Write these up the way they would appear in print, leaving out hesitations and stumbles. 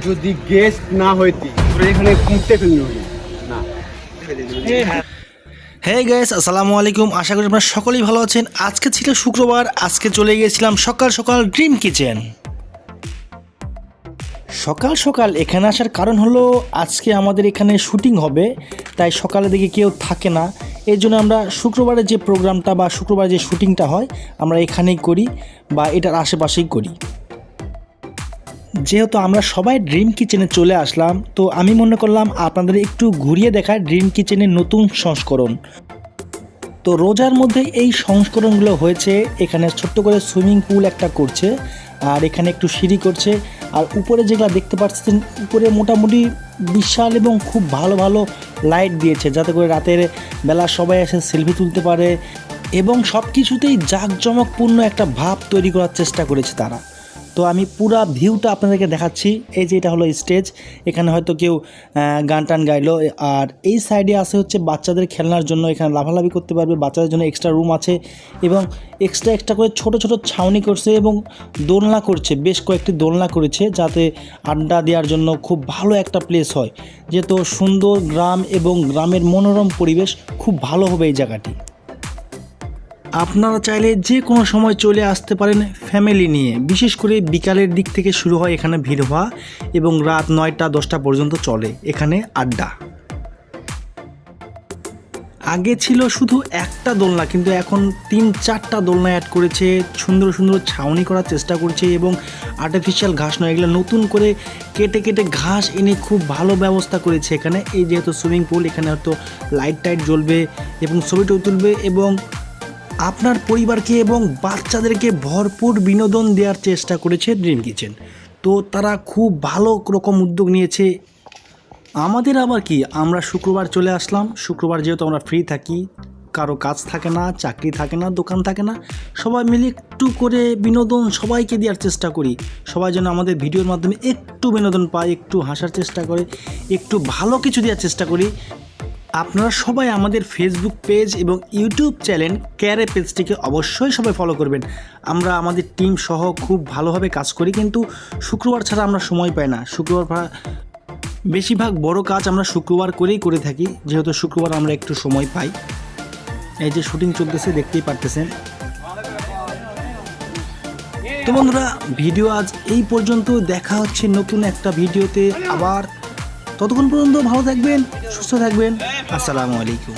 যদি গেস্ট না হইতি তোরা এখানে কুঁদতে ফেললি হলি না। হে গাইস, আসসালামু আলাইকুম। আশা করি আপনারা সকলেই ভালো আছেন। আজকে ছিল শুক্রবার, আজকে চলে গিয়েছিলাম সকাল সকাল ড্রিম কিচেন। সকাল সকাল এখানে আসার কারণ হলো আজকে আমাদের এখানে শুটিং হবে, তাই সকালে দিকে কেউ থাকে না। এই জন্য আমরা শুক্রবারের যে প্রোগ্রামটা বা শুক্রবার যে শুটিংটা হয় আমরা এখানেই করি বা এটার আশেপাশেই করি। যেহেতু আমরা সবাই ড্রিম কিচেনে চলে আসলাম, তো আমি মনে করলাম আপনাদের একটু ঘুরিয়ে দেখায় ড্রিম কিচেনের নতুন সংস্করণ। তো রোজার মধ্যে এই সংস্করণগুলো হয়েছে। এখানে ছোট্ট করে সুইমিং পুল একটা করছে, আর এখানে একটু সিঁড়ি করছে, আর উপরে যেগুলো দেখতে পাচ্ছেন উপরে মোটামুটি বিশাল এবং খুব ভালো ভালো লাইট দিয়েছে, যাতে করে রাতের বেলা সবাই এসে সেলফি তুলতে পারে এবং সব কিছুতেই জাঁকজমকপূর্ণ একটা ভাব তৈরি করার চেষ্টা করেছে তারা। তো আমি পুরা ভিউটা আপনাদেরকে দেখাচ্ছি। এই যে এটা হলো স্টেজ, এখানে হয়তো কেউ গান টান গাইলো, আর এই সাইডে আছে হচ্ছে বাচ্চাদের খেলনার জন্য, এখানে লাফালাফি করতে পারবে, বাচ্চাদের জন্য এক্সট্রা রুম আছে এবং এক্সট্রা করে ছোট ছোট ছাউনি করছে এবং দোলনা করছে, বেশ কয়েকটি দোলনা করেছে, যাতে আড্ডা দেওয়ার জন্য খুব ভালো একটা প্লেস হয়। যেহেতু সুন্দর গ্রাম এবং গ্রামের মনোরম পরিবেশ, খুব ভালো হবে এই জায়গাটি। আপনারা চাইলে যে কোনো সময় চলে আসতে পারেন ফ্যামিলি নিয়ে। বিশেষ করে বিকালের দিক থেকে শুরু হয় এখানে ভিড় হওয়া এবং রাত 9টা-10টা পর্যন্ত চলে এখানে আড্ডা। আগে ছিল শুধু একটা দোলনা, কিন্তু এখন 3-4টা দোলনা অ্যাড করেছে, সুন্দর সুন্দর ছাউনি করার চেষ্টা করছে এবং আর্টিফিশিয়াল ঘাস নয়, এগুলো নতুন করে কেটে কেটে ঘাস এনে খুব ভালো ব্যবস্থা করেছে এখানে। এই যেহেতু সুইমিং পুল, এখানে হয়তো লাইট টাইট জ্বলবে এবং ছবিটাও তুলবে এবং আপনার পরিবারকে এবং বাচ্চাদেরকে ভরপুর বিনোদন দেওয়ার চেষ্টা করেছে ড্রিম কিচেন। তো তারা খুব ভালো রকম উদ্যোগ নিয়েছে। আমাদের আবার কি, আমরা শুক্রবার চলে আসলাম। শুক্রবার যেহেতু আমরা ফ্রি থাকি, কারো কাজ থাকে না, চাকরি থাকে না, দোকান থাকে না, সবাই মিলে একটু করে বিনোদন সবাইকে দেওয়ার চেষ্টা করি। সবাই যেন আমাদের ভিডিওর মাধ্যমে একটু বিনোদন পায়, একটু হাসার চেষ্টা করে, একটু ভালো কিছু দেওয়ার চেষ্টা করি। আপনারা সবাই আমাদের ফেসবুক পেজ এবং ইউটিউব চ্যানেল ক্যারে পেজটিকে অবশ্যই সবাই ফলো করবেন। আমরা আমাদের টিম সহ খুব ভালোভাবে কাজ করি, কিন্তু শুক্রবার ছাড়া আমরা সময় পাই না। শুক্রবার বেশিরভাগ বড় কাজ আমরা শুক্রবার করেই করে থাকি, যেহেতু শুক্রবার আমরা একটু সময় পাই। এই যে শুটিং চলতেছে, দেখতেই পারতেছেন। তো বন্ধুরা, ভিডিও আজ এই পর্যন্ত। দেখা হচ্ছে নতুন একটা ভিডিওতে আবার। ততক্ষণ পর্যন্ত ভালো থাকবেন, সুস্থ থাকবেন। আসসালামু আলাইকুম।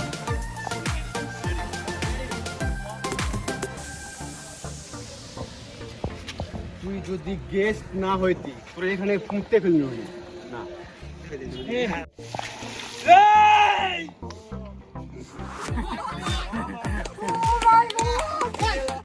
তুই যদি গেস্ট না হইতি তোরা এখানে কুঁদতে ফেললি হলি না।